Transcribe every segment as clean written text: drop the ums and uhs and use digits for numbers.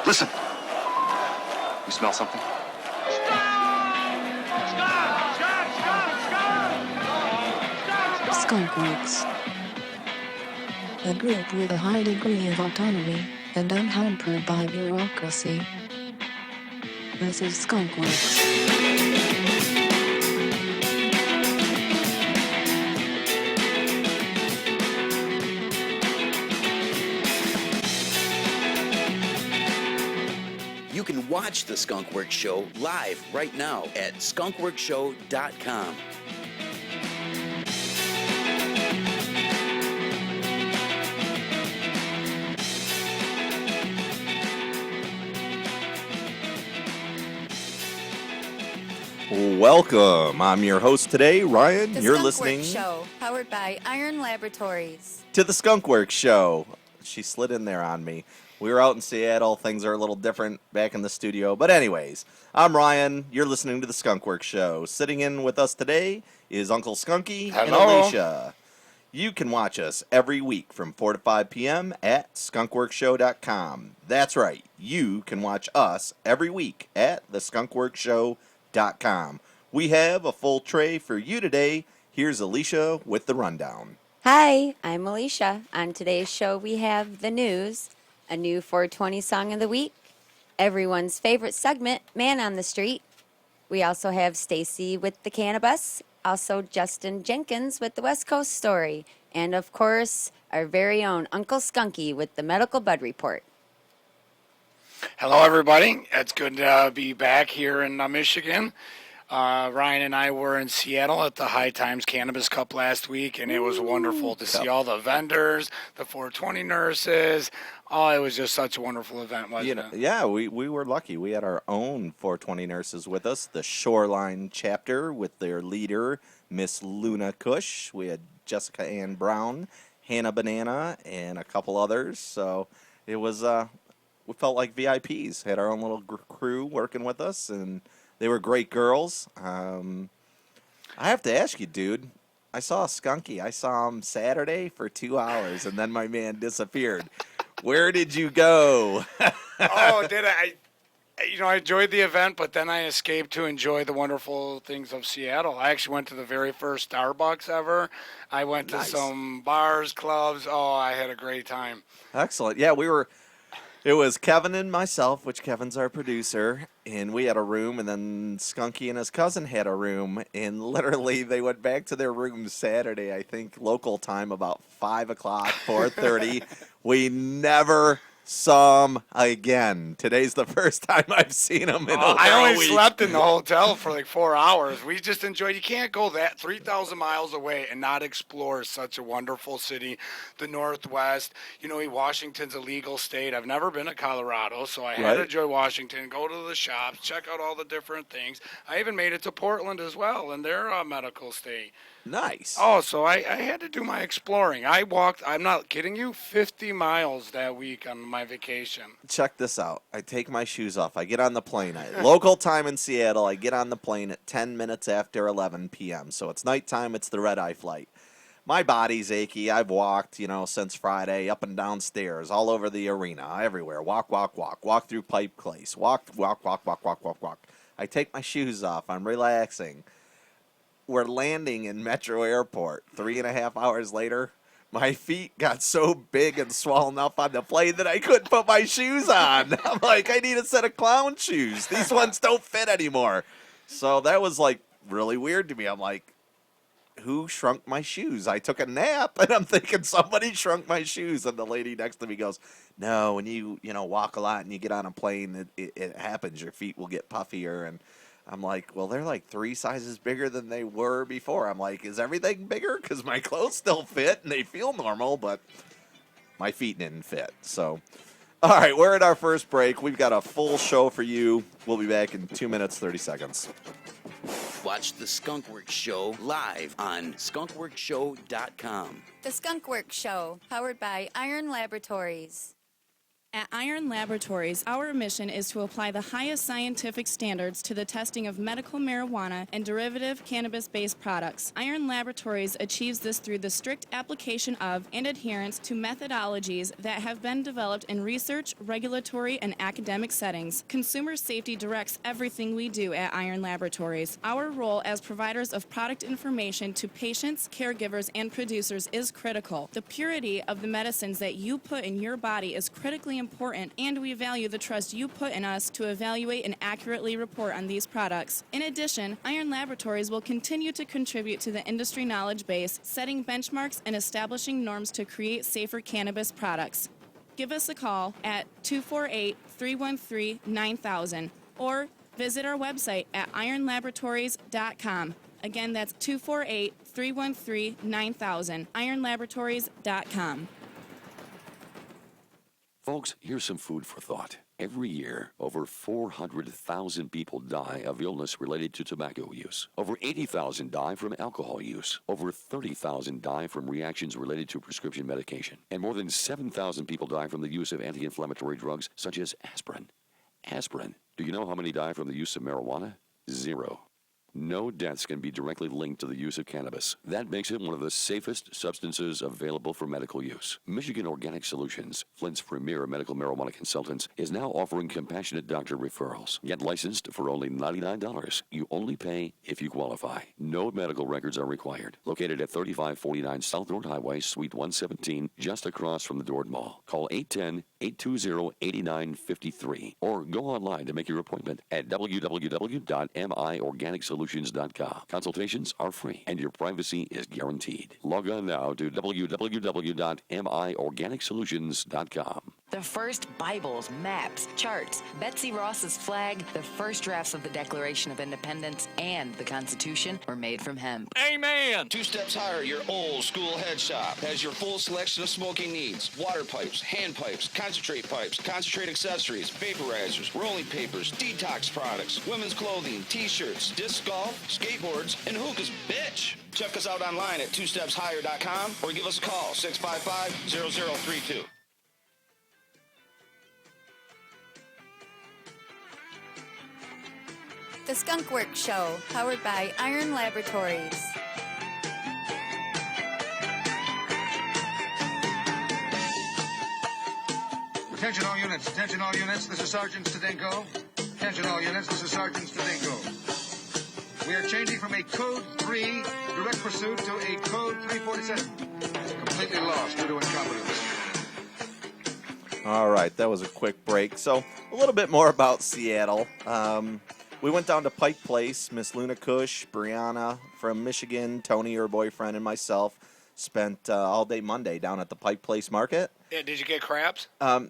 Listen. You smell something? Skunk Works. A group with a high degree of autonomy and unhampered by bureaucracy. This is Skunk Works. You can watch the Skunk Works Show live right now at skunkworkshow.com. Welcome. I'm your host today, Ryan. The You're Skunk listening Works Show, powered by Iron Laboratories. to the Skunk Works Show. She slid in there on me. We were out in Seattle. Things are a little different back in the studio. But anyways, I'm Ryan. You're listening to the Skunk Works Show. Sitting in with us today is Uncle Skunky and Alicia. You can watch us every week from 4 to 5 p.m. at skunkworkshow.com. That's right. You can watch us every week at theskunkworkshow.com. We have a full tray for you today. Here's Alicia with the rundown. Hi, I'm Alicia. On today's show, we have the news, a new 420 song of the week, everyone's favorite segment, Man on the Street. We also have Stacey with the Cannabus, also Justin Jenkins with the West Coast Story, and of course, our very own Uncle Skunky with the Medical Bud Report. Hello, everybody. It's good to be back here in Michigan. Ryan and I were in Seattle at the High Times Cannabis Cup last week, and it was wonderful to see all the vendors, the 420 nurses. Oh, it was just such a wonderful event, wasn't it? Yeah, we were lucky. We had our own 420 nurses with us, the Shoreline chapter with their leader, Miss Luna Cush. We had Jessica Ann Brown, Hannah Banana, and a couple others. So it was, we felt like VIPs. Had our own little crew working with us, and they were great girls. I have to ask you, dude. I saw Skunky. I saw him Saturday for 2 hours, and then my man disappeared. Where did you go? Oh, did I? I enjoyed the event, but then I escaped to enjoy the wonderful things of Seattle. I actually went to the very first Starbucks ever. I went to some bars, clubs. Oh, I had a great time. Excellent. Yeah, it was Kevin and myself, which Kevin's our producer, and we had a room, and then Skunky and his cousin had a room, and literally they went back to their room Saturday, I think, local time, about 5 o'clock, 4:30. We never saw him again. Today's the first time I've seen him in I only a week. slept in the hotel for like 4 hours. We just enjoyed. You can't go that 3,000 miles away and not explore such a wonderful city, the Northwest. Washington's a legal state. I've never been to Colorado, so I had to enjoy Washington, go to the shops, check out all the different things. I even made it to Portland as well, and they're a medical state. Nice. Oh, so I had to do my exploring. I walked, I'm not kidding you, 50 miles that week on my vacation. Check this out. I take my shoes off. I get on the plane. Local time in Seattle, I get on the plane at 10 minutes after 11 p.m. So it's nighttime. It's the red-eye flight. My body's achy. I've walked, since Friday, up and down stairs, all over the arena, everywhere. Walk through Pipe Place. Walk. I take my shoes off. I'm relaxing. We're landing in Metro Airport. 3.5 hours later, my feet got so big and swollen up on the plane that I couldn't put my shoes on. I'm like, I need a set of clown shoes. These ones don't fit anymore. So that was like really weird to me. I'm like, who shrunk my shoes? I took a nap, and I'm thinking somebody shrunk my shoes. And the lady next to me goes, no, when you walk a lot and you get on a plane, it happens. Your feet will get puffier. And I'm like, well, they're like 3 sizes bigger than they were before. I'm like, is everything bigger? Because my clothes still fit, and they feel normal, but my feet didn't fit. So, all right, we're at our first break. We've got a full show for you. We'll be back in 2 minutes, 30 seconds. Watch the Skunk Works Show live on skunkworkshow.com. The Skunk Works Show, powered by Iron Laboratories. At Iron Laboratories, our mission is to apply the highest scientific standards to the testing of medical marijuana and derivative cannabis-based products. Iron Laboratories achieves this through the strict application of and adherence to methodologies that have been developed in research, regulatory, and academic settings. Consumer safety directs everything we do at Iron Laboratories. Our role as providers of product information to patients, caregivers, and producers is critical. The purity of the medicines that you put in your body is critically important, and we value the trust you put in us to evaluate and accurately report on these products. In addition, Iron Laboratories will continue to contribute to the industry knowledge base, setting benchmarks and establishing norms to create safer cannabis products. Give us a call at 248-313-9000 or visit our website at ironlaboratories.com. Again, that's 248-313-9000, ironlaboratories.com. Folks, here's some food for thought. Every year, over 400,000 people die of illness related to tobacco use. Over 80,000 die from alcohol use. Over 30,000 die from reactions related to prescription medication. And more than 7,000 people die from the use of anti-inflammatory drugs such as aspirin. Aspirin. Do you know how many die from the use of marijuana? 0. No deaths can be directly linked to the use of cannabis. That makes it one of the safest substances available for medical use. Michigan Organic Solutions, Flint's premier medical marijuana consultants, is now offering compassionate doctor referrals. Get licensed for only $99. You only pay if you qualify. No medical records are required. Located at 3549 South North Highway, Suite 117, just across from the Dord Mall. Call 810-820-8953 or go online to make your appointment at www.miorganicsolutions.com. Consultations are free and your privacy is guaranteed. Log on now to www.miorganicsolutions.com. The first Bibles, maps, charts, Betsy Ross's flag, the first drafts of the Declaration of Independence, and the Constitution were made from hemp. Amen! 2 Steps Higher, your old school head shop, has your full selection of smoking needs. Water pipes, hand pipes, concentrate accessories, vaporizers, rolling papers, detox products, women's clothing, t-shirts, disc golf, skateboards, and hookahs, bitch! Check us out online at 2stepshigher.com or give us a call, 655-0032. The Skunk Work Show, powered by Iron Laboratories. Attention all units, this is Sergeant Stadenko. Attention all units, this is Sergeant Stadenko. We are changing from a Code 3 direct pursuit to a Code 347. Completely lost due to incompetence. All right, that was a quick break. So a little bit more about Seattle. We went down to Pike Place. Miss Luna Cush, Brianna from Michigan, Tony, her boyfriend, and myself spent all day Monday down at the Pike Place Market. Yeah, did you get crabs? No,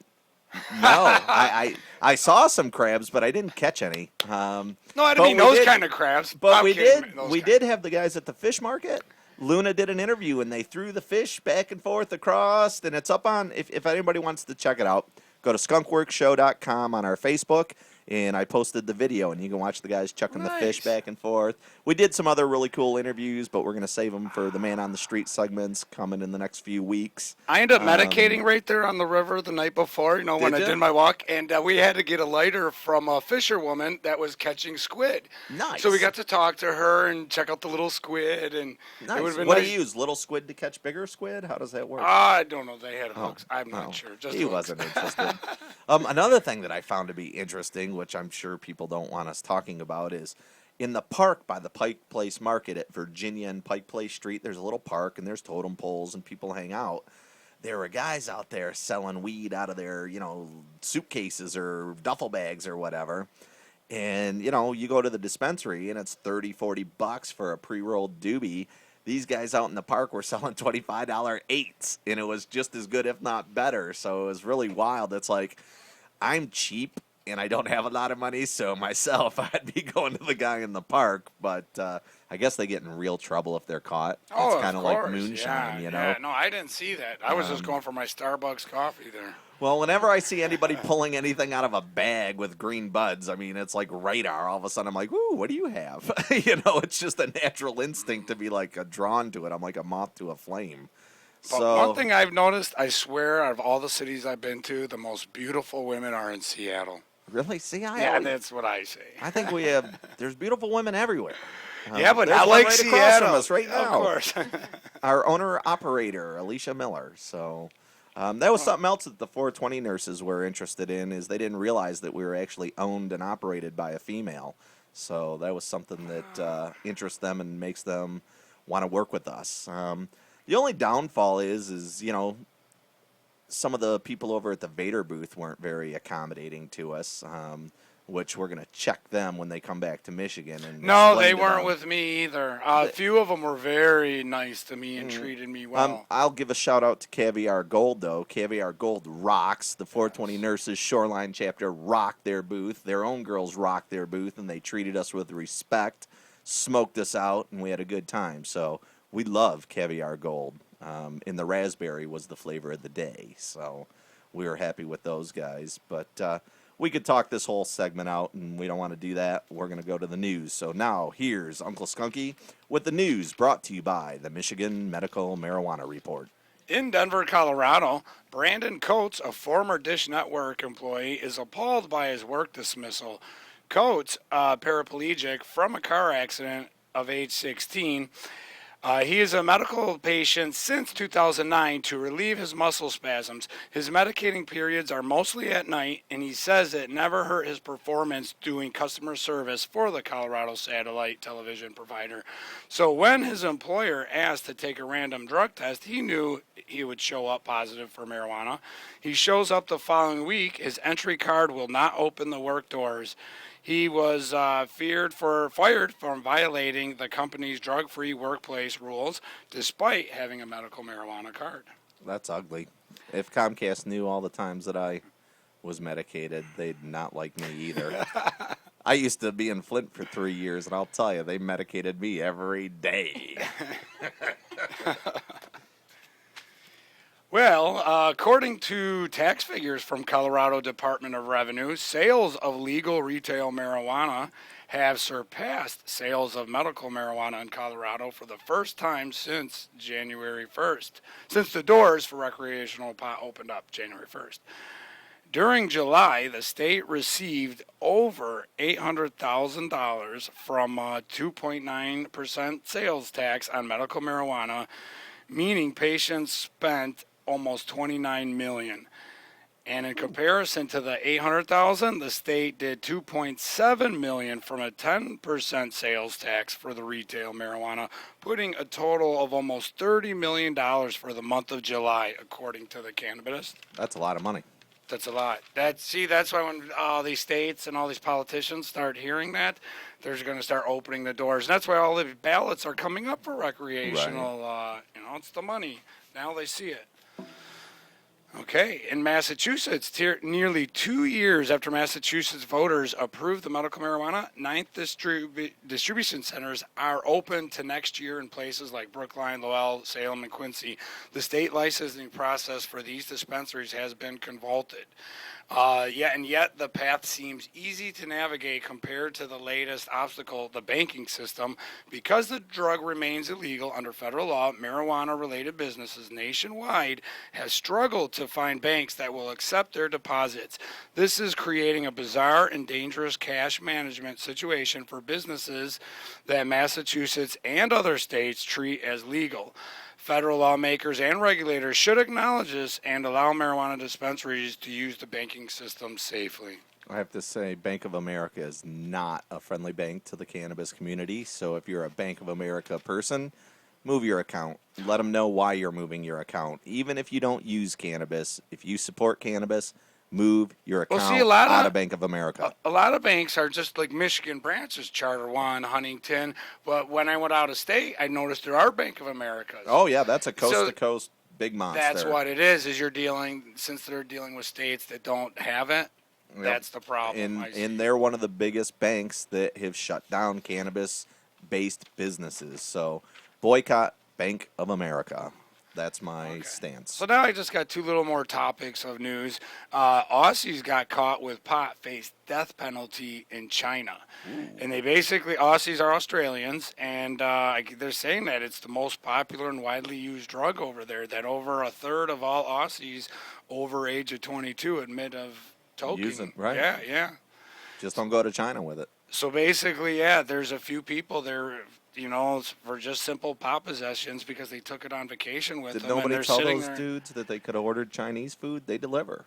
I saw some crabs, but I didn't catch any. No, I didn't mean those kind of crabs. But we did have the guys at the fish market. Luna did an interview, and they threw the fish back and forth across, and it's up on, if anybody wants to check it out, go to skunkworkshow.com on our Facebook, and I posted the video, and you can watch the guys chucking the fish back and forth. We did some other really cool interviews, but we're going to save them for the Man on the Street segments coming in the next few weeks. I ended up medicating right there on the river the night before, when I did my walk, and we had to get a lighter from a fisherwoman that was catching squid. Nice. So we got to talk to her and check out the little squid. And nice. It would have been what nice. do you use, little squid to catch bigger squid? How does that work? I don't know. They had hooks. I'm not sure. Just he hooks. wasn't interested. Another thing that I found to be interesting, which I'm sure people don't want us talking about, is in the park by the Pike Place Market at Virginia and Pike Place Street, there's a little park, and there's totem poles, and people hang out. There were guys out there selling weed out of their, suitcases or duffel bags or whatever. And, you go to the dispensary, and it's $30-$40 for a pre-rolled doobie. These guys out in the park were selling $25 eights, and it was just as good, if not better. So it was really wild. It's like, I'm cheap, and I don't have a lot of money, so myself, I'd be going to the guy in the park. But I guess they get in real trouble if they're caught. It's kind of like moonshine, Yeah, no, I didn't see that. I was just going for my Starbucks coffee there. Well, whenever I see anybody pulling anything out of a bag with green buds, I mean, it's like radar. All of a sudden, I'm like, ooh, what do you have? It's just a natural instinct to be like drawn to it. I'm like a moth to a flame. But So one thing I've noticed, I swear, out of all the cities I've been to, the most beautiful women are in Seattle. really, see, Yeah, that's what I say. I think there's beautiful women everywhere. Yeah, but there's not one like right across Seattle. from us right now. Of course. Our owner-operator, Alicia Miller. So that was something else that the 420 nurses were interested in, is they didn't realize that we were actually owned and operated by a female. So that was something that interests them and makes them want to work with us. The only downfall is some of the people over at the Vader booth weren't very accommodating to us, which we're going to check them when they come back to Michigan. And No, explain they to weren't them. with me either. A few of them were very nice to me and treated me well. I'll give a shout out to Caviar Gold, though. Caviar Gold rocks. The 420 Nurses Shoreline chapter rocked their booth. Their own girls rocked their booth, and they treated us with respect, smoked us out, and we had a good time. So we love Caviar Gold. And the raspberry was the flavor of the day. So we were happy with those guys. But we could talk this whole segment out, and we don't want to do that. We're going to go to the news. So now, here's Uncle Skunky with the news brought to you by the Michigan Medical Marijuana Report. In Denver, Colorado, Brandon Coates, a former Dish Network employee, is appalled by his work dismissal. Coates, paraplegic from a car accident of age 16, he is a medical patient since 2009 to relieve his muscle spasms. His medicating periods are mostly at night, and he says it never hurt his performance doing customer service for the Colorado satellite television provider. So when his employer asked to take a random drug test, he knew he would show up positive for marijuana. He shows up the following week. His entry card will not open the work doors. He was fired for violating the company's drug-free workplace rules, despite having a medical marijuana card. That's ugly. If Comcast knew all the times that I was medicated, they'd not like me either. I used to be in Flint for 3 years, and I'll tell you, they medicated me every day. Well, according to tax figures from Colorado Department of Revenue, sales of legal retail marijuana have surpassed sales of medical marijuana in Colorado for the first time since January 1st, since the doors for recreational pot opened up January 1st. During July, the state received over $800,000 from 2.9% sales tax on medical marijuana, meaning patients spent almost $29 million. And in comparison to the $800,000, the state did $2.7 million from a 10% sales tax for the retail marijuana, putting a total of almost $30 million for the month of July, according to the Cannabis. That's a lot of money. That's a lot. That's why when all these states and all these politicians start hearing that, they're going to start opening the doors. And that's why all the ballots are coming up for recreational. Right. It's the money. Now they see it. Okay, in Massachusetts, nearly 2 years after Massachusetts voters approved the medical marijuana, 9th distribution centers are open to next year in places like Brookline, Lowell, Salem, and Quincy. The state licensing process for these dispensaries has been convoluted. Yet the path seems easy to navigate compared to the latest obstacle, the banking system. Because the drug remains illegal under federal law, marijuana-related businesses nationwide have struggled to find banks that will accept their deposits. This is creating a bizarre and dangerous cash management situation for businesses that Massachusetts and other states treat as legal. Federal lawmakers and regulators should acknowledge this and allow marijuana dispensaries to use the banking system safely. I have to say, Bank of America is not a friendly bank to the cannabis community. So if you're a Bank of America person, move your account. Let them know why you're moving your account. Even if you don't use cannabis, if you support cannabis, move your account out of Bank of America. A lot of banks are just like Michigan branches, Charter One, Huntington. But when I went out of state, I noticed there are Bank of Americas. Oh, yeah, that's a coast-to-coast big monster. That's what it is you're dealing, since they're dealing with states that don't have it, yep. That's the problem. And they're one of the biggest banks that have shut down cannabis-based businesses. So boycott Bank of America. That's my stance. So now I just got two little more topics of news. Aussies got caught with pot faced death penalty in China. And they basically, Aussies are Australians, and they're saying that it's the most popular and widely used drug over there, that over a third of all Aussies over age of 22 admit of toking. Use it, right? Yeah. Just don't go to China with it. So basically, yeah, there's a few people there, you know, for just simple pot possessions because they took it on vacation with Did them. nobody and tell they're those there. dudes that they could have ordered Chinese food? They deliver.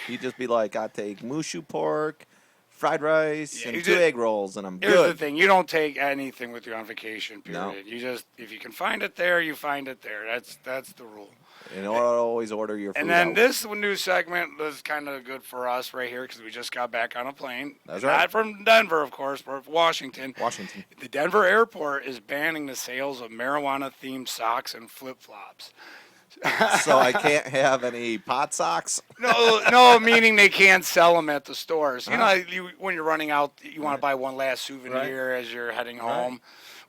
He'd just be like, I take mushu pork, fried rice, and 2 egg rolls, and I'm Here's good. the thing: you don't take anything with you on vacation. Period. No. You just, if you can find it there, you find it there. That's the rule. And always order your food And then out. this news segment was kind of good for us right here because we just got back on a plane. That's right. Not from Denver, of course, but from Washington. Washington. The Denver airport is banning the sales of marijuana-themed socks and flip-flops. So I can't have any pot socks? No, meaning they can't sell them at the stores. You know, when you're running out, you want to buy one last souvenir as you're heading home,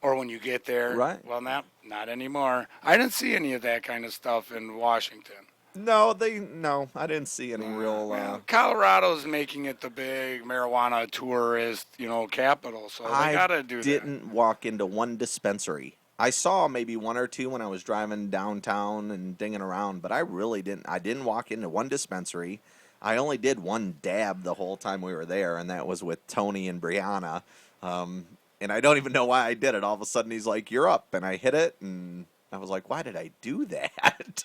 or when you get there. Right. Well, not anymore. I didn't see any of that kind of stuff in Washington. No, I didn't see any real. Colorado's making it the big marijuana tourist, capital. So they gotta do that. I didn't walk into one dispensary. I saw maybe one or two when I was driving downtown and dinging around, but I really didn't. I didn't walk into one dispensary. I only did one dab the whole time we were there, and that was with Tony and Brianna. And I don't even know why I did it. All of a sudden, he's like, "You're up," and I hit it, and I was like, "Why did I do that?"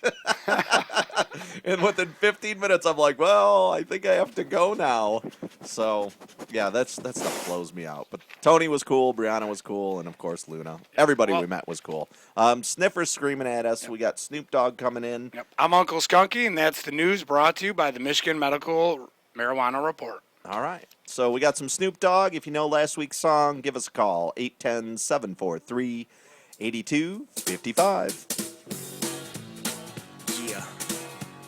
And within 15 minutes, I'm like, "Well, I think I have to go now." So, yeah, that stuff blows me out. But Tony was cool, Brianna was cool, and of course Luna. Everybody we met was cool. Sniffer's screaming at us. We got Snoop Dogg coming in. Yep. I'm Uncle Skunky, and that's the news brought to you by the Michigan Medical Marijuana Report. All right. So we got some Snoop Dogg. If you know last week's song, give us a call. 810-743-8255. Yeah.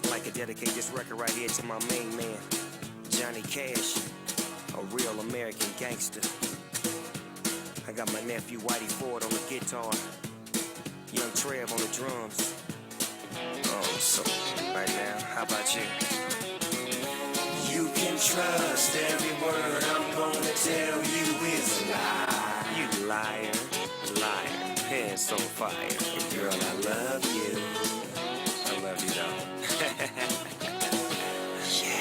I'd like to dedicate this record right here to my main man, Johnny Cash, a real American gangster. I got my nephew Whitey Ford on the guitar, young Trev on the drums. Oh, so right now, how about you? You can trust every word I'm gonna tell you is a lie. You liar, liar, pants on fire. Girl, I love you. I love you though. Yeah.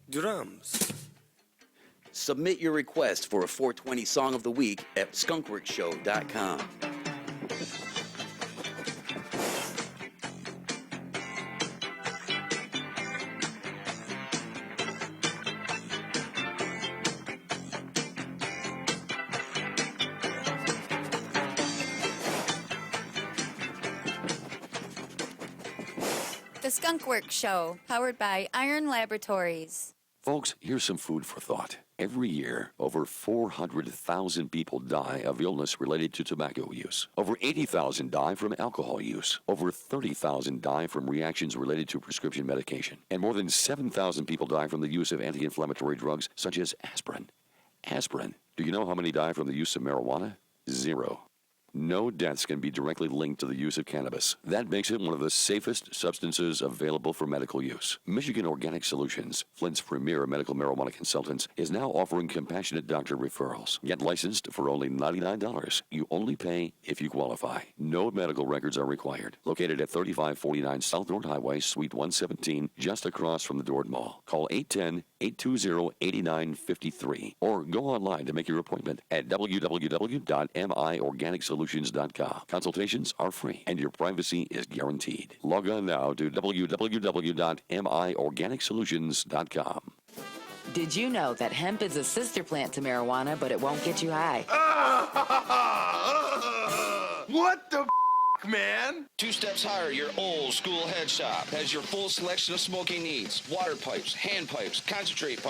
Drums. Submit your request for a 420 Song of the Week at skunkworkshow.com. The Skunk Works Show, powered by Iron Laboratories. Folks, here's some food for thought. Every year, over 400,000 people die of illness related to tobacco use. Over 80,000 die from alcohol use. Over 30,000 die from reactions related to prescription medication. And more than 7,000 people die from the use of anti-inflammatory drugs such as aspirin. Aspirin. Do you know how many die from the use of marijuana? 0. No deaths can be directly linked to the use of cannabis. That makes it one of the safest substances available for medical use. Michigan Organic Solutions, Flint's premier medical marijuana consultants, is now offering compassionate doctor referrals. Get licensed for only $99. You only pay if you qualify. No medical records are required. Located at 3549 South North Highway, Suite 117, just across from the Dord Mall. Call 810-820-8953 or go online to make your appointment at www.miorganicsolutions.com. Consultations are free and your privacy is guaranteed. Log on now to www.miorganicsolutions.com. Did you know that hemp is a sister plant to marijuana, but it won't get you high? What the man? 2 Steps Higher, your old school head shop, has your full selection of smoking needs. Water pipes, hand pipes, concentrate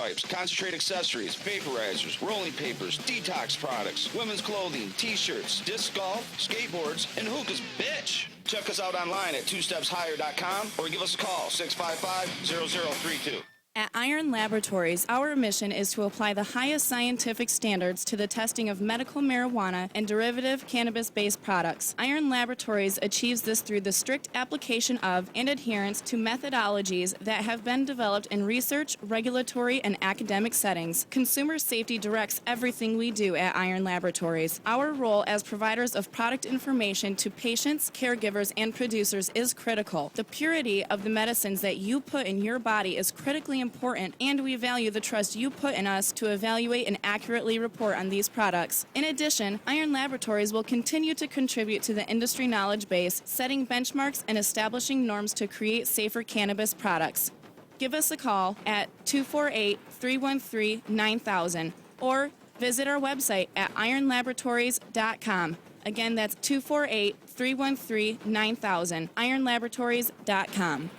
accessories, vaporizers, rolling papers, detox products, women's clothing, t-shirts, disc golf, skateboards, and hookahs, bitch. Check us out online at twostepshigher.com or give us a call, 655-0032. At Iron Laboratories, our mission is to apply the highest scientific standards to the testing of medical marijuana and derivative cannabis-based products. Iron Laboratories achieves this through the strict application of and adherence to methodologies that have been developed in research, regulatory, and academic settings. Consumer safety directs everything we do at Iron Laboratories. Our role as providers of product information to patients, caregivers, and producers is critical. The purity of the medicines that you put in your body is critically important, and we value the trust you put in us to evaluate and accurately report on these products. In addition, Iron Laboratories will continue to contribute to the industry knowledge base, setting benchmarks and establishing norms to create safer cannabis products. Give us a call at 248-313-9000 or visit our website at ironlaboratories.com. Again, that's 248-313-9000, ironlaboratories.com.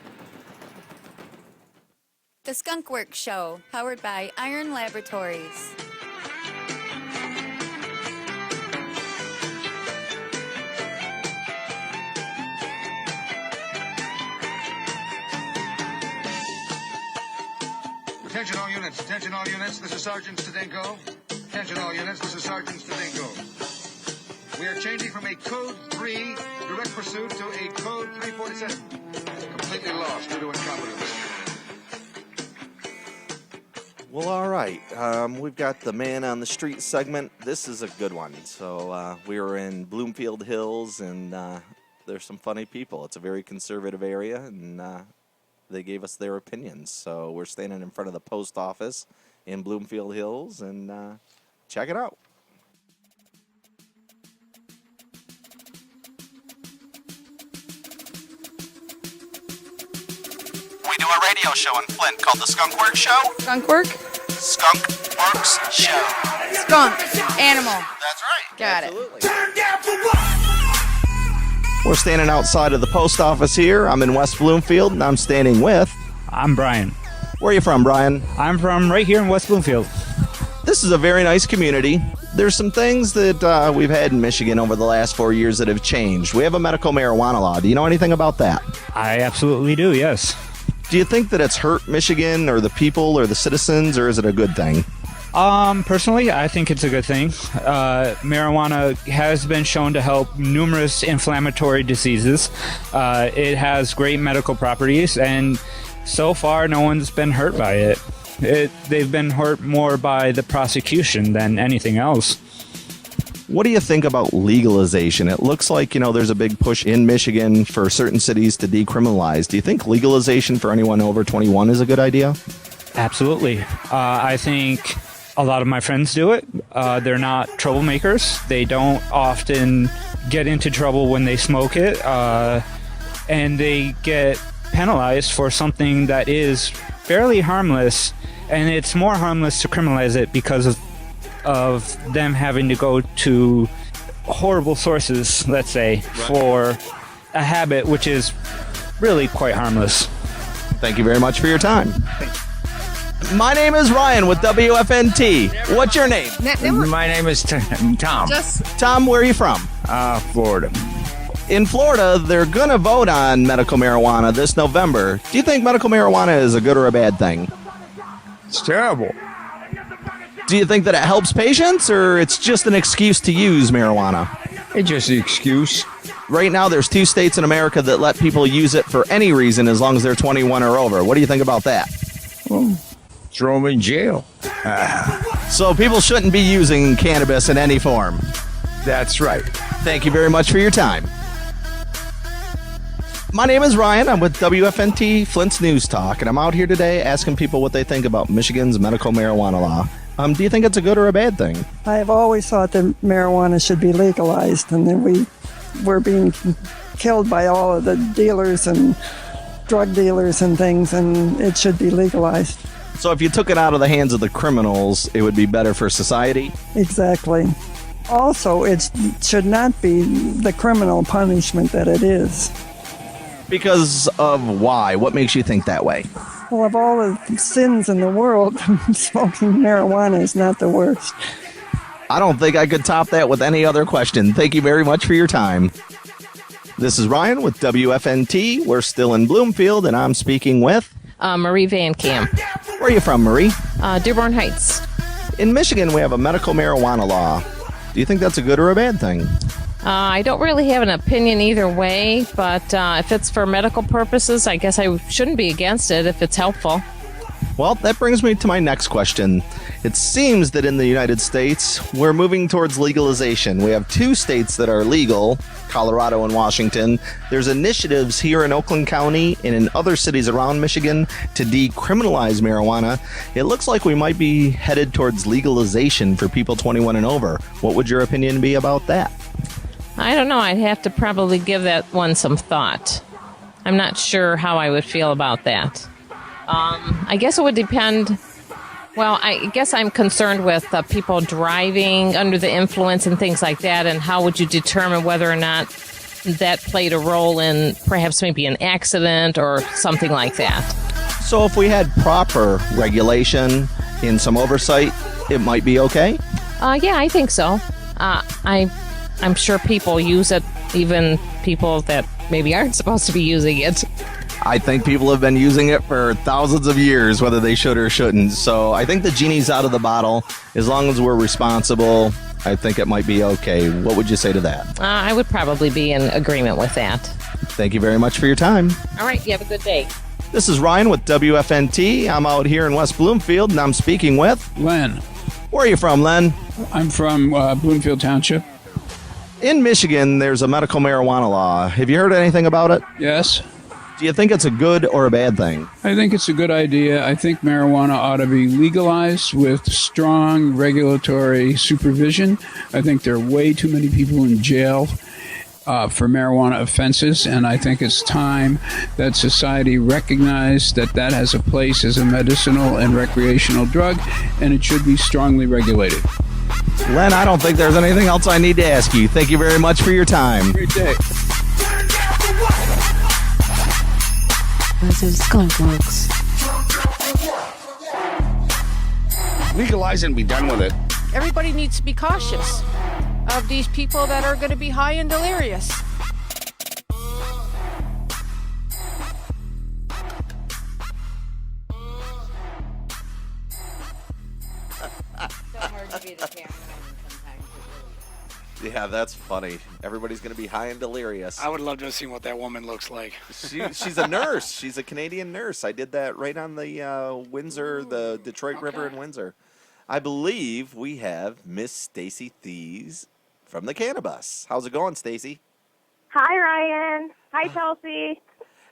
The Skunk Works Show, powered by Iron Laboratories. Attention all units, attention all units, this is Sergeant Stadenko. Attention all units, this is Sergeant Stadenko. We are changing from a Code 3 direct pursuit to a Code 347. Completely lost due to incompetence. Well, all right. We've got the Man on the Street segment. This is a good one. So we were in Bloomfield Hills, and there's some funny people. It's a very conservative area, and they gave us their opinions. So we're standing in front of the post office in Bloomfield Hills, and check it out. We do a radio show in Flint called the Skunk Works Show. Skunk Work? Skunk Works Show. Skunk. Animal. That's right. Got Absolutely. it. We're standing outside of the post office here. I'm in West Bloomfield, and I'm standing with... I'm Brian. Where are you from, Brian? I'm from right here in West Bloomfield. This is a very nice community. There's some things that we've had in Michigan over the last 4 years that have changed. We have a medical marijuana law. Do you know anything about that? I absolutely do, yes. Do you think that it's hurt Michigan or the people or the citizens, or is it a good thing? Personally, I think it's a good thing. Marijuana has been shown to help numerous inflammatory diseases. It has great medical properties, and so far, no one's been hurt by it. They've been hurt more by the prosecution than anything else. What do you think about legalization? It looks like, there's a big push in Michigan for certain cities to decriminalize. Do you think legalization for anyone over 21 is a good idea? Absolutely. I think a lot of my friends do it. They're not troublemakers. They don't often get into trouble when they smoke it. And they get penalized for something that is fairly harmless. And it's more harmless to criminalize it because of them having to go to horrible sources, let's say, for a habit which is really quite harmless. Thank you very much for your time. My name is Ryan with WFNT. What's your name? My name is Tom. Tom, where are you from? Florida. In Florida, they're going to vote on medical marijuana this November. Do you think medical marijuana is a good or a bad thing? It's terrible. Do you think that it helps patients, or it's just an excuse to use marijuana? It's just an excuse. Right now, there's 2 states in America that let people use it for any reason as long as they're 21 or over. What do you think about that? Well, throw them in jail. So people shouldn't be using cannabis in any form. That's right. Thank you very much for your time. My name is Ryan. I'm with WFNT Flint's News Talk, and I'm out here today asking people what they think about Michigan's medical marijuana law. Do you think it's a good or a bad thing? I've always thought that marijuana should be legalized, and then we're being killed by all of the dealers and drug dealers and things, and it should be legalized. So if you took it out of the hands of the criminals, it would be better for society? Exactly. Also, it should not be the criminal punishment that it is. Because of why? What makes you think that way? Well, of all the sins in the world, smoking marijuana is not the worst. I don't think I could top that with any other question. Thank you very much for your time. This is Ryan with WFNT. We're still in Bloomfield, and I'm speaking with... Marie Van Camp. Where are you from, Marie? Dearborn Heights. In Michigan, we have a medical marijuana law. Do you think that's a good or a bad thing? I don't really have an opinion either way, but if it's for medical purposes, I guess I shouldn't be against it if it's helpful. Well, that brings me to my next question. It seems that in the United States, we're moving towards legalization. We have 2 states that are legal, Colorado and Washington. There's initiatives here in Oakland County and in other cities around Michigan to decriminalize marijuana. It looks like we might be headed towards legalization for people 21 and over. What would your opinion be about that? I don't know. I'd have to probably give that one some thought. I'm not sure how I would feel about that. I guess it would depend. Well, I guess I'm concerned with people driving under the influence and things like that, and how would you determine whether or not that played a role in perhaps maybe an accident or something like that? So if we had proper regulation and some oversight, it might be okay? Yeah, I think so. I'm sure people use it, even people that maybe aren't supposed to be using it. I think people have been using it for thousands of years, whether they should or shouldn't. So I think the genie's out of the bottle. As long as we're responsible, I think it might be okay. What would you say to that? I would probably be in agreement with that. Thank you very much for your time. All right, you have a good day. This is Ryan with WFNT. I'm out here in West Bloomfield, and I'm speaking with... Len. Where are you from, Len? I'm from Bloomfield Township. In Michigan, there's a medical marijuana law. Have you heard anything about it? Yes. Do you think it's a good or a bad thing? I think it's a good idea. I think marijuana ought to be legalized with strong regulatory supervision. I think there are way too many people in jail for marijuana offenses, and I think it's time that society recognize that that has a place as a medicinal and recreational drug, and it should be strongly regulated. Len, I don't think there's anything else I need to ask you. Thank you very much for your time. Great day. This is Skunk Works. Legalize it and be done with it. Everybody needs to be cautious of these people that are going to be high and delirious. Yeah, that's funny. Everybody's going to be high and delirious. I would love to have seen what that woman looks like. She's a nurse. She's a Canadian nurse. I did that right on the Windsor, the Detroit River in Windsor. I believe we have Miss Stacey Theis from the Cannabus. How's it going, Stacey? Hi, Ryan. Hi, Chelsea.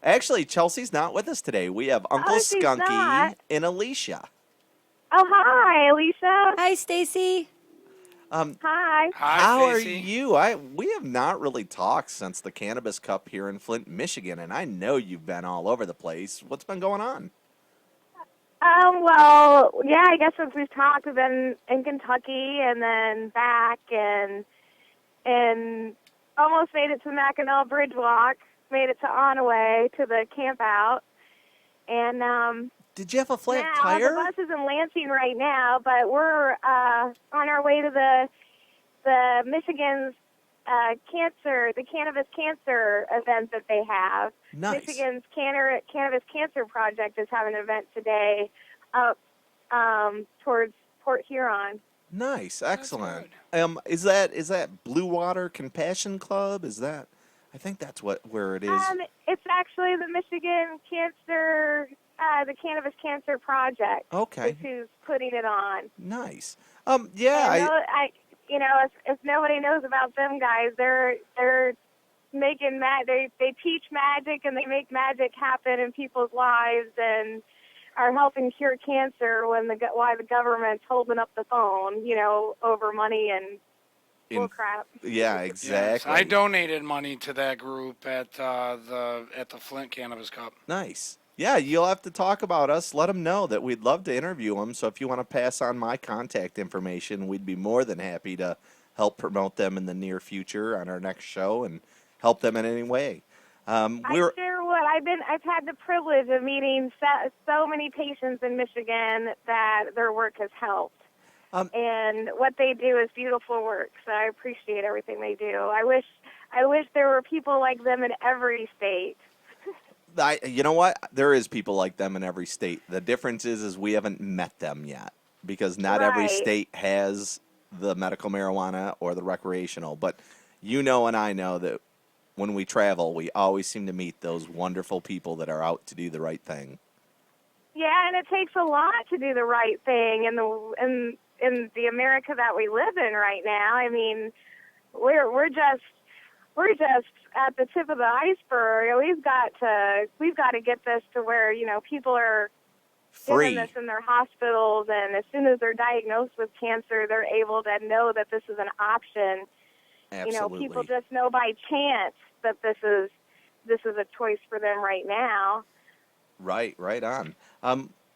Actually, Chelsea's not with us today. We have Uncle Skunky and Alicia. Oh, hi, Alicia. Hi, Stacey. Hi. How are you? We have not really talked since the Cannabis Cup here in Flint, Michigan, and I know you've been all over the place. What's been going on? Well, yeah, I guess since we've talked, we've been in Kentucky and then back and almost made it to Mackinac Bridge Walk, made it to Onaway to the camp out, and did you have a flat now, tire? The bus is in Lansing right now, but we're on our way to the Michigan's the Cannabis Cancer event that they have. Nice. Michigan's Cannabis Cancer Project is having an event today up towards Port Huron. Nice, excellent. Is that Blue Water Compassion Club? Is that? I think that's where it is. It's actually the Michigan Cancer, the Cannabis Cancer Project. Okay. Is who's putting it on. Nice. Yeah. If nobody knows about them guys, they're making they teach magic and they make magic happen in people's lives and are helping cure cancer while the government's holding up the phone, over money and bull crap. Yeah, exactly. Yes, I donated money to that group at the Flint Cannabis Cup. Nice. Yeah, you'll have to talk about us. Let them know that we'd love to interview them. So if you want to pass on my contact information, we'd be more than happy to help promote them in the near future on our next show and help them in any way. I sure would. I've had the privilege of meeting so many patients in Michigan that their work has helped. And what they do is beautiful work, so I appreciate everything they do. I wish there were people like them in every state. You know what? There is people like them in every state. The difference is we haven't met them yet because not every Right. state has the medical marijuana or the recreational. But you know and I know that when we travel, we always seem to meet those wonderful people that are out to do the right thing. Yeah, and it takes a lot to do the right thing in the America that we live in right now. I mean, we're just at the tip of the iceberg. We've got to get this to where, people are Free. given this in their hospitals, and as soon as they're diagnosed with cancer, they're able to know that this is an option. Absolutely. People just know by chance that this is a choice for them right now. Right on.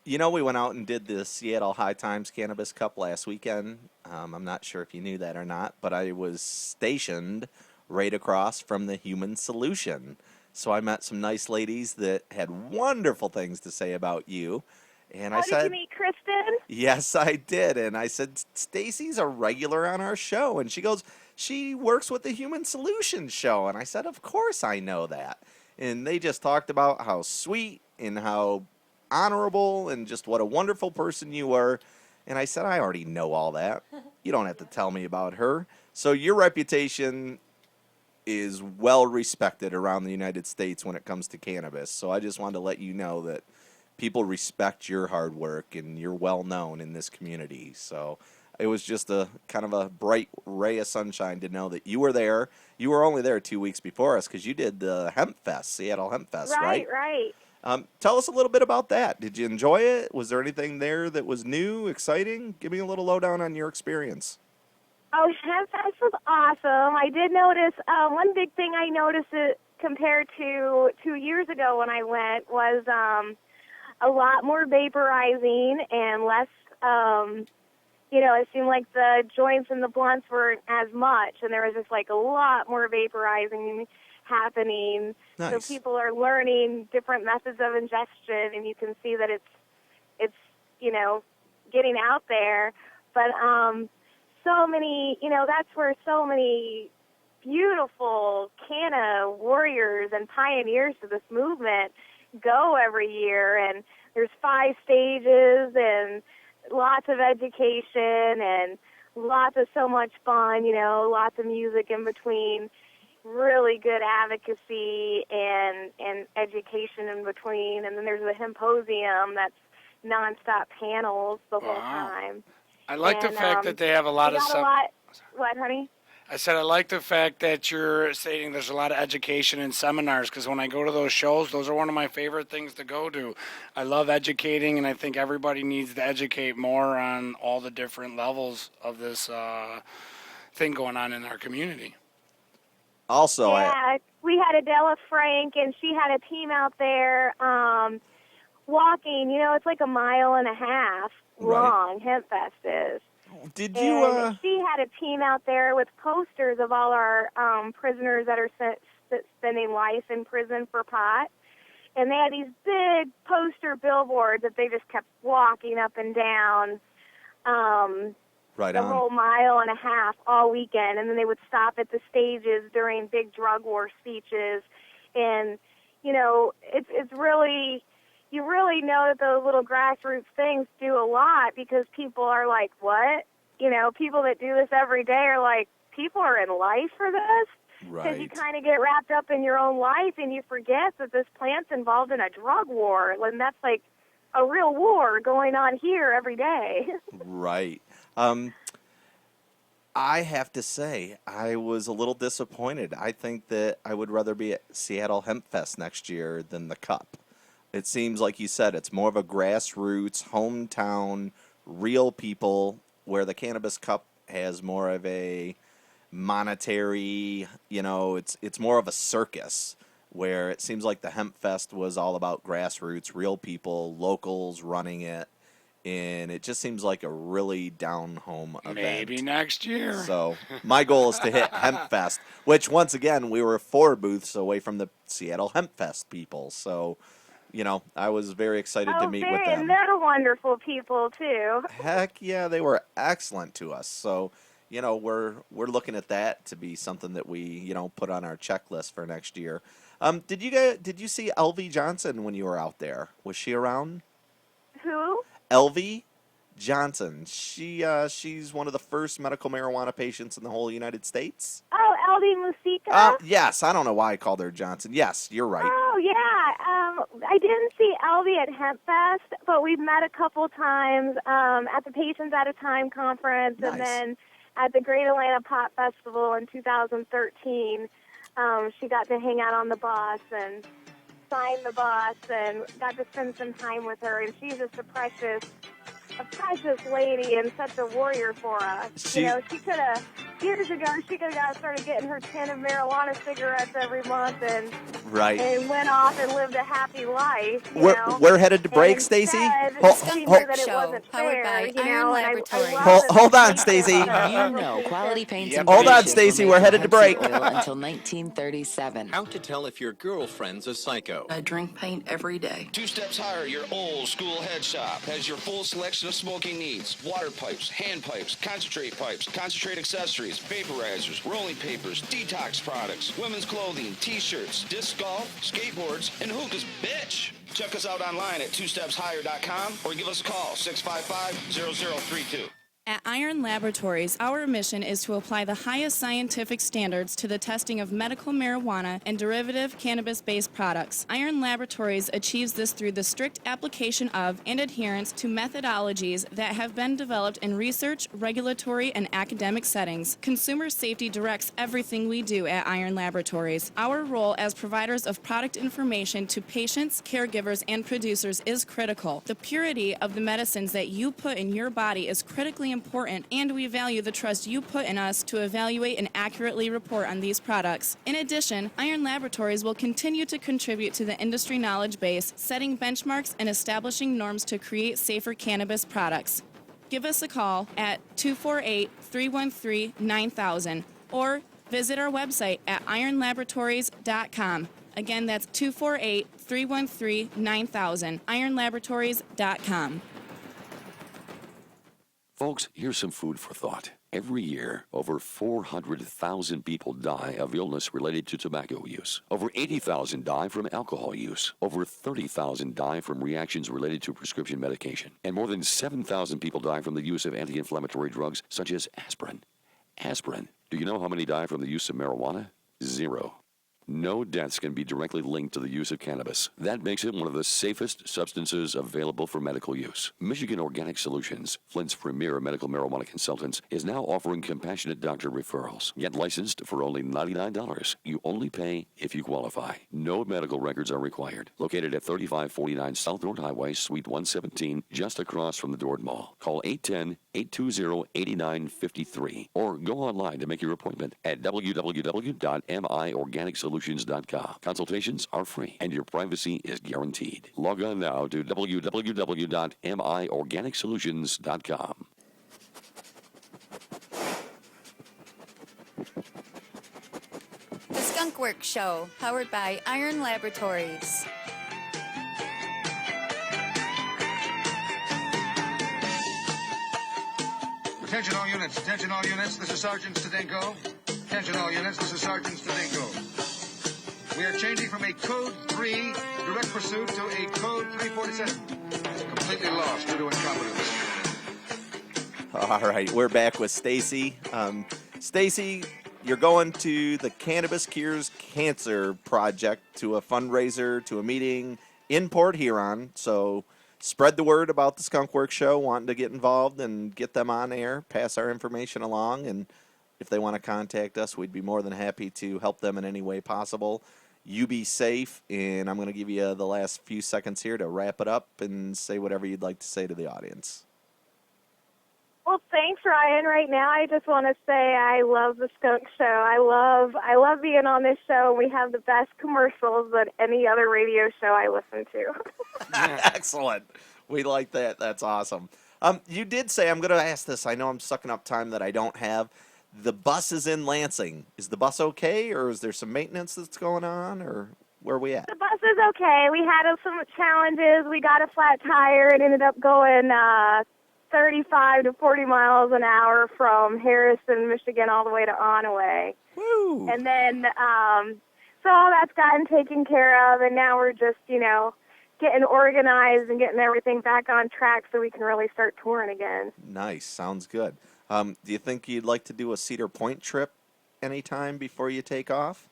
We went out and did the Seattle High Times Cannabis Cup last weekend. I'm not sure if you knew that or not, but I was stationed right across from the Human Solution. So I met some nice ladies that had wonderful things to say about you. And I said, did you meet Kristen? Yes, I did. And I said, Stacey's a regular on our show. And she goes, she works with the Human Solution show. And I said, of course I know that. And they just talked about how sweet and how honorable and just what a wonderful person you were. And I said, I already know all that. You don't have to tell me about her. So your reputation is well respected around the United States when it comes to cannabis. So I just wanted to let you know that people respect your hard work and you're well known in this community. So it was just a kind of a bright ray of sunshine to know that you were there. You were only there 2 weeks before us because you did the Hemp Fest, Seattle Hemp Fest, right? Right. Tell us a little bit about that. Did you enjoy it? Was there anything there that was new, exciting? Give me a little lowdown on your experience. Oh, Hemp Fest was awesome. I did notice one big thing I noticed compared to 2 years ago when I went was a lot more vaporizing and less, it seemed like the joints and the blunts weren't as much, and there was just like a lot more vaporizing happening. Nice. So people are learning different methods of ingestion, and you can see that it's getting out there. But so many, that's where so many beautiful canna warriors and pioneers of this movement go every year. And there's 5 stages and lots of education and lots of so much fun, lots of music in between, really good advocacy and education in between. And then there's the Hemposium that's nonstop panels the whole time. I like the fact that they have a lot of What, honey? I said I like the fact that you're stating there's a lot of education and seminars, because when I go to those shows, those are one of my favorite things to go to. I love educating, and I think everybody needs to educate more on all the different levels of this thing going on in our community. Also, we had Adela Frank, and she had a team out there walking. It's like 1.5 miles long. Hemp Fest is. Did you? And she had a team out there with posters of all our prisoners that are spending life in prison for pot. And they had these big poster billboards that they just kept walking up and down the whole 1.5 miles all weekend. And then they would stop at the stages during big drug war speeches. And, it's really... You really know that those little grassroots things do a lot, because people are like, what? People that do this every day are like, people are in life for this? Because you kind of get wrapped up in your own life and you forget that this plant's involved in a drug war. And that's like a real war going on here every day. Right. I have to say, I was a little disappointed. I think that I would rather be at Seattle Hemp Fest next year than the Cup. It seems like you said it's more of a grassroots, hometown, real people, where the Cannabis Cup has more of a monetary, it's more of a circus, where it seems like the Hemp Fest was all about grassroots, real people, locals running it, and it just seems like a really down-home event. Maybe next year. So my goal is to hit Hemp Fest, which, once again, we were 4 booths away from the Seattle Hemp Fest people, so... I was very excited to meet with them. And they're wonderful people, too. Heck yeah, they were excellent to us. So, we're looking at that to be something that we, put on our checklist for next year. Did you see Elvie Johnson when you were out there? Was she around? Who? Elvie Johnson. She's one of the first medical marijuana patients in the whole United States. Oh, LD Musica? Yes. I don't know why I called her Johnson. Yes, you're right. Oh, yeah. I didn't see LD at Hemp Fest, but we've met a couple times at the Patients at a Time conference, Nice. and then at the Great Atlanta Pop Festival in 2013. She got to hang out on the bus and sign the bus and got to spend some time with her, and she's just a precious lady and such a warrior for us. She could have, years ago, she could have started getting her 10 of marijuana cigarettes every month and went off and lived a happy life. We're headed to break, Stacey. Hold on, Stacey. Quality paints and Hold on, finishes Stacey. were We're made headed from to break. hemp seed oil until 1937. How to tell if your girlfriend's a psycho. I drink paint every day. 2 Steps Higher, your old school head shop, has your full selection of smoking needs. Water pipes, hand pipes, concentrate accessories, vaporizers, rolling papers, detox products, women's clothing, t-shirts, disc golf, skateboards, and hookahs, bitch! Check us out online at 2stepshigher.com or give us a call, 655-0032. At Iron Laboratories, our mission is to apply the highest scientific standards to the testing of medical marijuana and derivative cannabis-based products. Iron Laboratories achieves this through the strict application of and adherence to methodologies that have been developed in research, regulatory, and academic settings. Consumer safety directs everything we do at Iron Laboratories. Our role as providers of product information to patients, caregivers, and producers is critical. The purity of the medicines that you put in your body is critically important, and we value the trust you put in us to evaluate and accurately report on these products. In addition, Iron Laboratories will continue to contribute to the industry knowledge base, setting benchmarks and establishing norms to create safer cannabis products. Give us a call at 248-313-9000 or visit our website at ironlaboratories.com. Again, that's 248-313-9000, ironlaboratories.com. Folks, here's some food for thought. Every year, over 400,000 people die of illness related to tobacco use. Over 80,000 die from alcohol use. Over 30,000 die from reactions related to prescription medication. And more than 7,000 people die from the use of anti-inflammatory drugs such as aspirin. Aspirin. Do you know how many die from the use of marijuana? 0. No deaths can be directly linked to the use of cannabis. That makes it one of the safest substances available for medical use. Michigan Organic Solutions, Flint's premier medical marijuana consultants, is now offering compassionate doctor referrals. Get licensed for only $99. You only pay if you qualify. No medical records are required. Located at 3549 South Road Highway, Suite 117, just across from the Dord Mall. Call 810-820-8953 or go online to make your appointment at www.miorganicsolutions.com. Consultations are free and your privacy is guaranteed. Log on now to www.miorganicsolutions.com. The Skunk Work Show, powered by Iron Laboratories. Attention all units, this is Sergeant Stadenko. Attention all units, this is Sergeant Stadenko. We are changing from a Code 3 direct pursuit to a Code 347. Completely lost due to incompetence. All right, we're back with Stacey. Stacey, you're going to the Cannabis Cures Cancer Project, to a fundraiser, to a meeting in Port Huron. So spread the word about the Skunk Works Show, wanting to get involved and get them on air, pass our information along, and if they want to contact us, we'd be more than happy to help them in any way possible. You be safe, and I'm going to give you the last few seconds here to wrap it up and say whatever you'd like to say to the audience. Well, thanks, Ryan. Right now, I just want to say I love the Skunk Show. I love being on this show. We have the best commercials than any other radio show I listen to. Excellent. We like that. That's awesome. You did say, I'm going to ask this. I know I'm sucking up time that I don't have. The bus is in Lansing. Is the bus okay, or is there some maintenance that's going on, or where are we at? The bus is okay. We had some challenges. We got a flat tire and ended up going 35 to 40 miles an hour from Harrison, Michigan, all the way to Onaway. Woo! And then, So all that's gotten taken care of, and now we're just, getting organized and getting everything back on track so we can really start touring again. Nice. Sounds good. Do you think you'd like to do a Cedar Point trip anytime before you take off?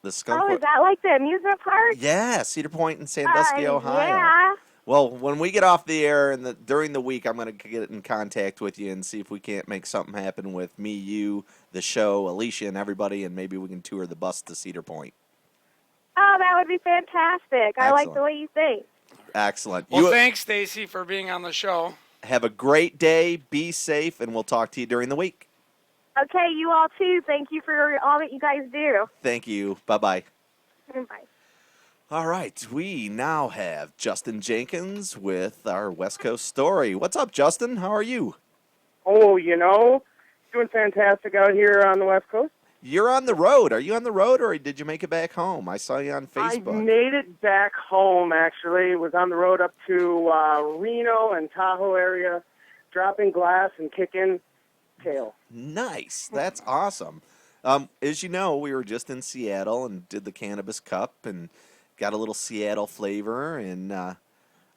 The Skunk. Oh, is that like the amusement park? Yeah, Cedar Point in Sandusky, Ohio. Yeah. Well, when we get off the air and during the week, I'm going to get in contact with you and see if we can't make something happen with me, you, the show, Alicia, and everybody, and maybe we can tour the bus to Cedar Point. Oh, that would be fantastic. I like the way you think. Excellent. Well, thanks, Stacey, for being on the show. Have a great day. Be safe, and we'll talk to you during the week. Okay, you all too. Thank you for all that you guys do. Thank you. Bye-bye. Bye. All right, we now have Justin Jenkins with our West Coast story. What's up, Justin? How are you? Oh, doing fantastic out here on the West Coast. You're on the road. Are you on the road, or did you make it back home? I saw you on Facebook. I made it back home, actually. Was on the road up to Reno and Tahoe area, dropping glass and kicking tail. Nice. That's awesome. As you know, we were just in Seattle and did the Cannabis Cup and got a little Seattle flavor. And I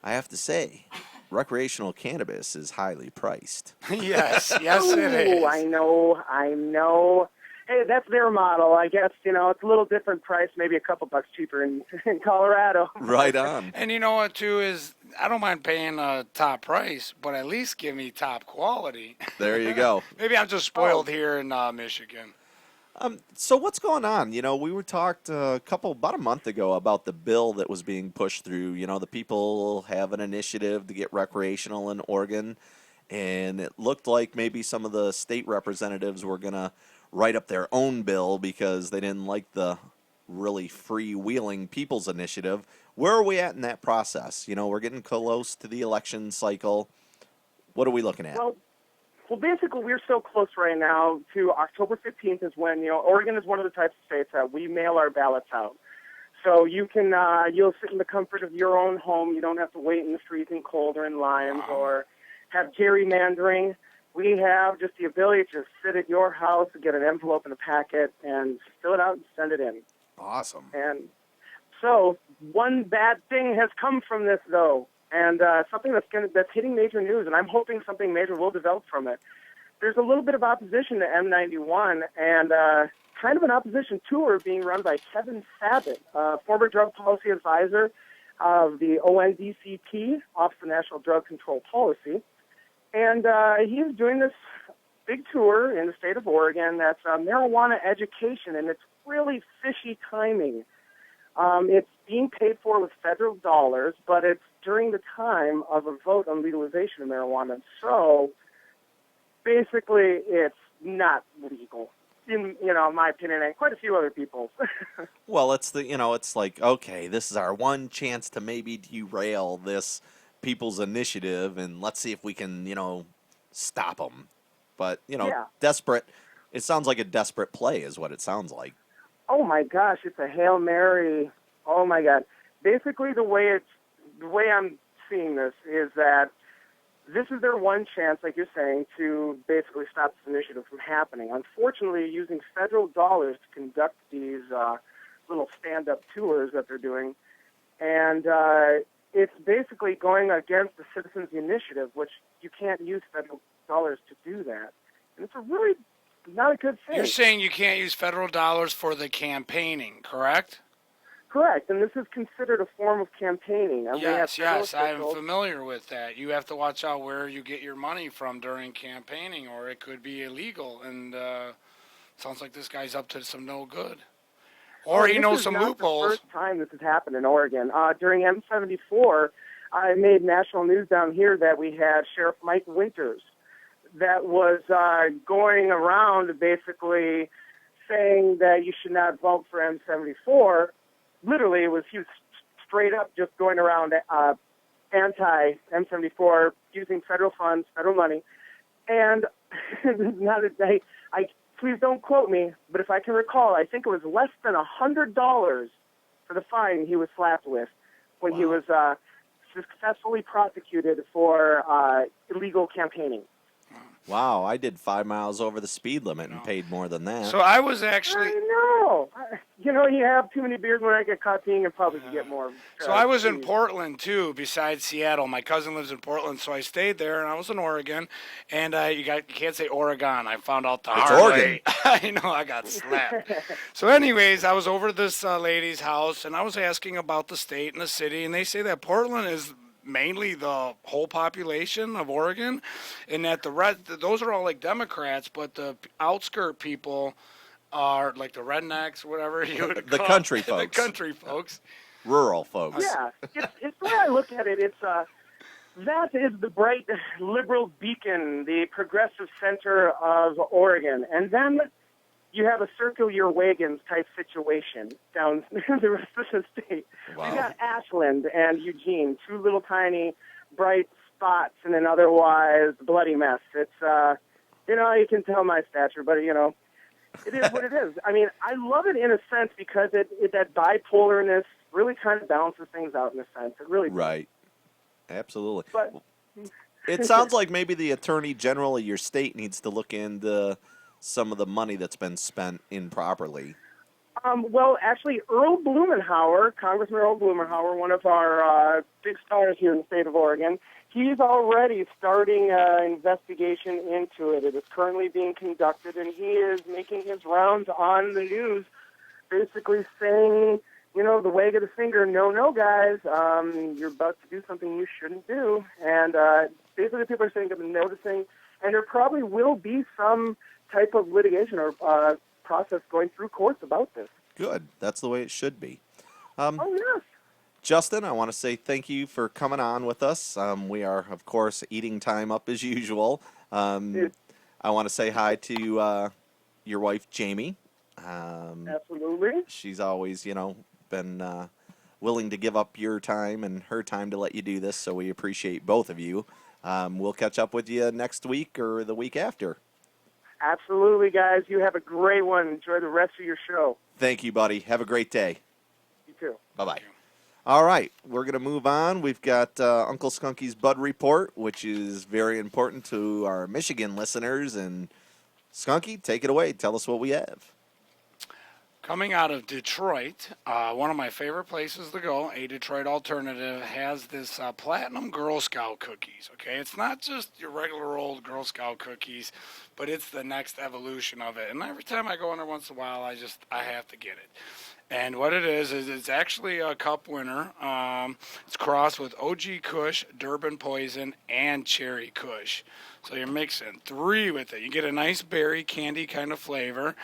have to say, recreational cannabis is highly priced. Yes, it is. I know. Hey, that's their model. I guess, it's a little different price, maybe a couple bucks cheaper in Colorado. Right on. And you know what, too, is I don't mind paying a top price, but at least give me top quality. There you go. Maybe I'm just spoiled here in Michigan. So what's going on? We were talked about a month ago about the bill that was being pushed through. The people have an initiative to get recreational in Oregon, and it looked like maybe some of the state representatives were going to write up their own bill because they didn't like the really freewheeling People's Initiative. Where are we at in that process? We're getting close to the election cycle. What are we looking at? Well, basically, we're so close right now to October 15th is when, Oregon is one of the types of states that we mail our ballots out. So you can, you'll sit in the comfort of your own home. You don't have to wait in the freezing cold or in lines or have gerrymandering. We have just the ability to just sit at your house and get an envelope and a packet and fill it out and send it in. Awesome. And so one bad thing has come from this, though, and something that's hitting major news, and I'm hoping something major will develop from it. There's a little bit of opposition to M91 and kind of an opposition tour being run by Kevin Sabet, former drug policy advisor of the ONDCP, Office of National Drug Control Policy. And he's doing this big tour in the state of Oregon that's marijuana education, and it's really fishy timing. It's being paid for with federal dollars, but it's during the time of a vote on legalization of marijuana. So basically, it's not legal, in my opinion, and quite a few other people's. Well, it's like, okay, this is our one chance to maybe derail this People's Initiative, and let's see if we can, stop them. But, desperate. It sounds like a desperate play is what it sounds like. Oh my gosh, it's a Hail Mary. Oh my God. Basically, the way I'm seeing this is that this is their one chance, like you're saying, to basically stop this initiative from happening. Unfortunately, using federal dollars to conduct these little stand-up tours that they're doing, and it's basically going against the Citizens Initiative, which you can't use federal dollars to do that. And it's a really not a good thing. You're saying you can't use federal dollars for the campaigning, correct? Correct, and this is considered a form of campaigning. And Yes, I'm familiar with that. You have to watch out where you get your money from during campaigning, or it could be illegal. And sounds like this guy's up to some no good. Or he knows some loopholes. This is not the first time this has happened in Oregon. During M74, I made national news down here that we had Sheriff Mike Winters that was going around basically saying that you should not vote for M74. Literally, he was straight up just going around anti-M74, using federal funds, federal money. And please don't quote me, but if I can recall, I think it was less than $100 for the fine he was slapped with when he was successfully prosecuted for illegal campaigning. Wow, I did 5 miles over the speed limit and paid more than that. So I was actually. I know. You know, you have too many beers when I get caught peeing in public, you get more. So I was in Portland too, besides Seattle. My cousin lives in Portland, so I stayed there, and I was in Oregon. And you can't say Oregon. I found out the It's hard Oregon. way. I know, I got slapped. So, anyways, I was over at this lady's house, and I was asking about the state and the city, and they say that Portland is mainly the whole population of Oregon, and that those are all like Democrats, but the outskirt people are like the rednecks, whatever you would The call country it. folks. The country folks. Rural folks. Yeah, it's the way I look at it. It's that is the bright liberal beacon, the progressive center of Oregon, and then you have a circle your wagons type situation down the rest of the state. Wow. You got Ashland and Eugene, two little tiny bright spots in an otherwise bloody mess. It's you can tell my stature, but it is what it is. I mean, I love it in a sense because it that bipolarness really kind of balances things out in a sense. It really does. Right. Absolutely. But it sounds like maybe the attorney general of your state needs to look into some of the money that's been spent improperly. Well, actually, Congressman Earl Blumenauer, one of our big stars here in the state of Oregon, he's already starting an investigation into it. It is currently being conducted, and he is making his rounds on the news, basically saying, the wag of the finger, no, guys, you're about to do something you shouldn't do. And basically people are saying they've been noticing, and there probably will be some type of litigation or process going through courts about this. Good. That's the way it should be. Yes. Justin, I want to say thank you for coming on with us. We are, of course, eating time up as usual. I want to say hi to your wife, Jamie. Absolutely. She's always, been willing to give up your time and her time to let you do this, so we appreciate both of you. We'll catch up with you next week or the week after. Absolutely, guys. You have a great one. Enjoy the rest of your show. Thank you, buddy. Have a great day. You too. Bye-bye. All right, we're going to move on. We've got Uncle Skunky's Bud Report, which is very important to our Michigan listeners. And Skunky, take it away. Tell us what we have. Coming out of Detroit, one of my favorite places to go, a Detroit alternative, has this Platinum Girl Scout cookies, okay? It's not just your regular old Girl Scout cookies, but it's the next evolution of it. And every time I go in there once in a while, I have to get it. And what it is it's actually a cup winner. It's crossed with OG Kush, Durban Poison, and Cherry Kush. So you're mixing 3 with it. You get a nice berry candy kind of flavor.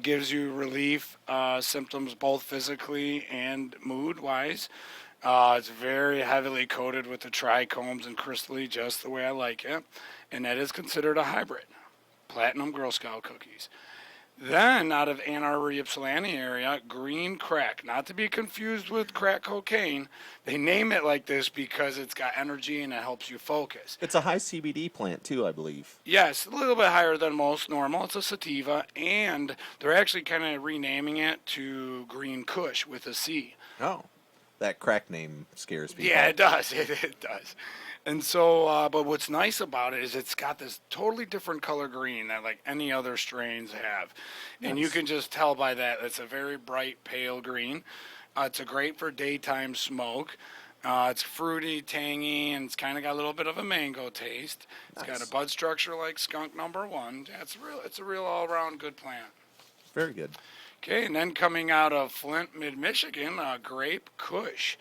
Gives you relief symptoms both physically and mood-wise. It's very heavily coated with the trichomes and crystally, just the way I like it. And that is considered a hybrid. Platinum Girl Scout cookies. Then, out of Ann Arbor, Ypsilanti area, green crack. Not to be confused with crack cocaine. They name it like this because it's got energy and it helps you focus. It's a high CBD plant, too, I believe. Yes, a little bit higher than most normal. It's a sativa, and they're actually kind of renaming it to Green Kush with a C. Oh, that crack name scares people. Yeah, it does. It does. And so, but what's nice about it is it's got this totally different color green that like any other strains have. And you can just tell by that it's a very bright, pale green. It's a great for daytime smoke. It's fruity, tangy, and it's kind of got a little bit of a mango taste. It's got a bud structure like Skunk #1. Yeah, it's a real all-around good plant. Very good. Okay, and then coming out of Flint, mid-Michigan, Grape Kush.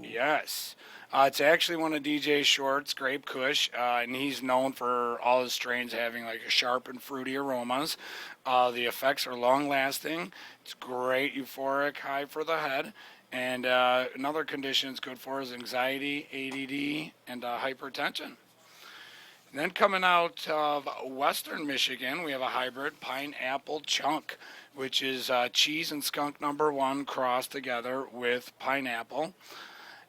Yes. It's actually one of DJ Short's Grape Kush, and he's known for all his strains having like a sharp and fruity aromas. The effects are long-lasting. It's great, euphoric, high for the head. And another condition it's good for is anxiety, ADD, and hypertension. And then coming out of western Michigan, we have a hybrid pineapple chunk, which is cheese and skunk #1 crossed together with pineapple.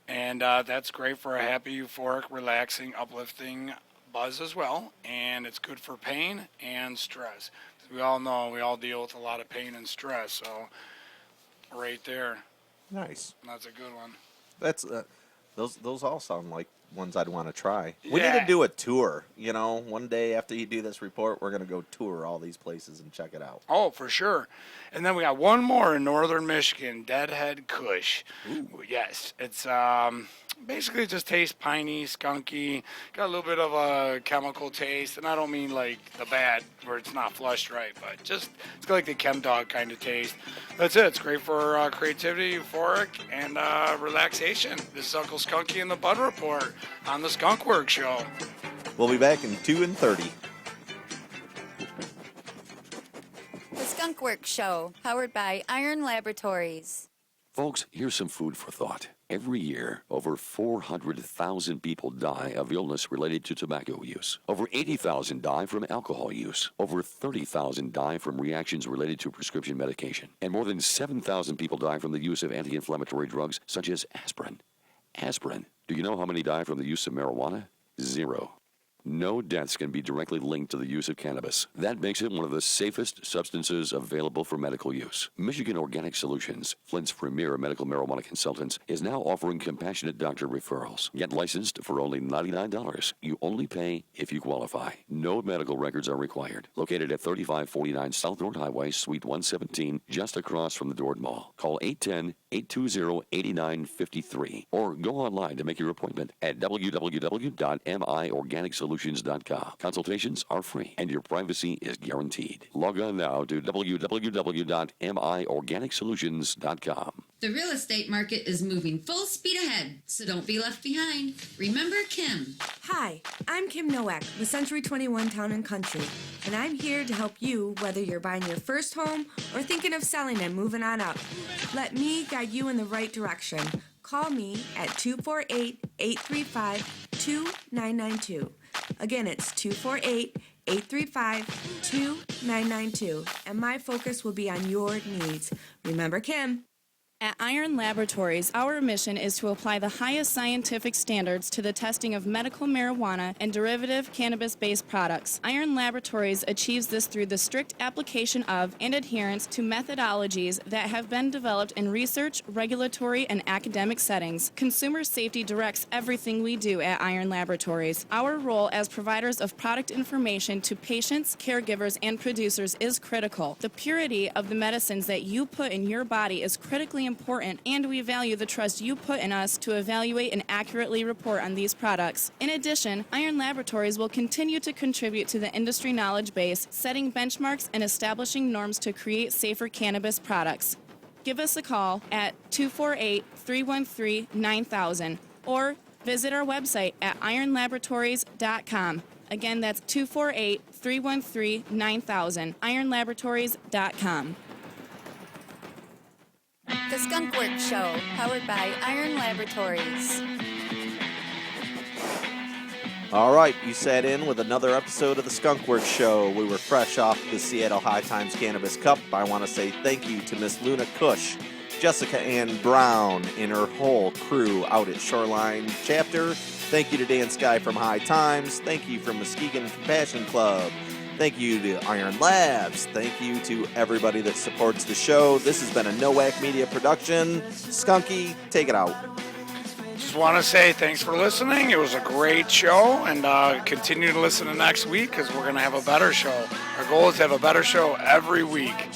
And that's great for a happy, euphoric, relaxing, uplifting buzz as well. And it's good for pain and stress. We all know we all deal with a lot of pain and stress. So right there. Nice. That's a good one. That's those all sound like ones I'd want to try. We need to do a tour. You know, one day after you do this report, we're going to go tour all these places and check it out. Oh, for sure. And then we got one more in northern Michigan, Deadhead Kush. Ooh. Yes, it's basically just tastes piney, skunky, got a little bit of a chemical taste, and I don't mean like the bad where it's not flushed right, but just it's got like the Chem Dog kind of taste. That's it. It's great for creativity, euphoric, and relaxation. This is Uncle Skunky and the Bud Report on the Skunk Works Show. We'll be back in 2 and 30. The Skunk Works Show, powered by Iron Laboratories. Folks, here's some food for thought. Every year, over 400,000 people die of illness related to tobacco use. Over 80,000 die from alcohol use. Over 30,000 die from reactions related to prescription medication. And more than 7,000 people die from the use of anti-inflammatory drugs such as aspirin. Aspirin. Do you know how many die from the use of marijuana? 0. No deaths can be directly linked to the use of cannabis. That makes it one of the safest substances available for medical use. Michigan Organic Solutions, Flint's premier medical marijuana consultants, is now offering compassionate doctor referrals. Get licensed for only $99. You only pay if you qualify. No medical records are required. Located at 3549 South North Highway, Suite 117, just across from the Dord Mall. Call 810-820-8953 or go online to make your appointment at www.miorganicsolutions.com. Consultations are free and your privacy is guaranteed. Log on now to www.miorganicsolutions.com. The real estate market is moving full speed ahead, so don't be left behind. Remember Kim. Hi, I'm Kim Nowak with Century 21 Town & Country, and I'm here to help you whether you're buying your first home or thinking of selling and moving on up. Let me guide you in the right direction. Call me at 248-835-2992. Again, it's 248-835-2992, and my focus will be on your needs. Remember Kim. At Iron Laboratories, our mission is to apply the highest scientific standards to the testing of medical marijuana and derivative cannabis-based products. Iron Laboratories achieves this through the strict application of and adherence to methodologies that have been developed in research, regulatory, and academic settings. Consumer safety directs everything we do at Iron Laboratories. Our role as providers of product information to patients, caregivers, and producers is critical. The purity of the medicines that you put in your body is critically important, and we value the trust you put in us to evaluate and accurately report on these products. In addition, Iron Laboratories will continue to contribute to the industry knowledge base, setting benchmarks and establishing norms to create safer cannabis products. Give us a call at 248-313-9000 or visit our website at ironlaboratories.com. Again, that's 248-313-9000, ironlaboratories.com. The Skunk Works Show, powered by Iron Laboratories. All right, you sat in with another episode of the Skunk Works Show. We were fresh off the Seattle High Times Cannabis Cup. I want to say thank you to Miss Luna Cush, Jessica Ann Brown, and her whole crew out at Shoreline Chapter. Thank you to Dan Sky from High Times. Thank you from Muskegon Compassion Club. Thank you to Iron Labs. Thank you to everybody that supports the show. This has been a Nowak Media production. Skunky, take it out. Just want to say thanks for listening. It was a great show, and continue to listen to next week because we're going to have a better show. Our goal is to have a better show every week.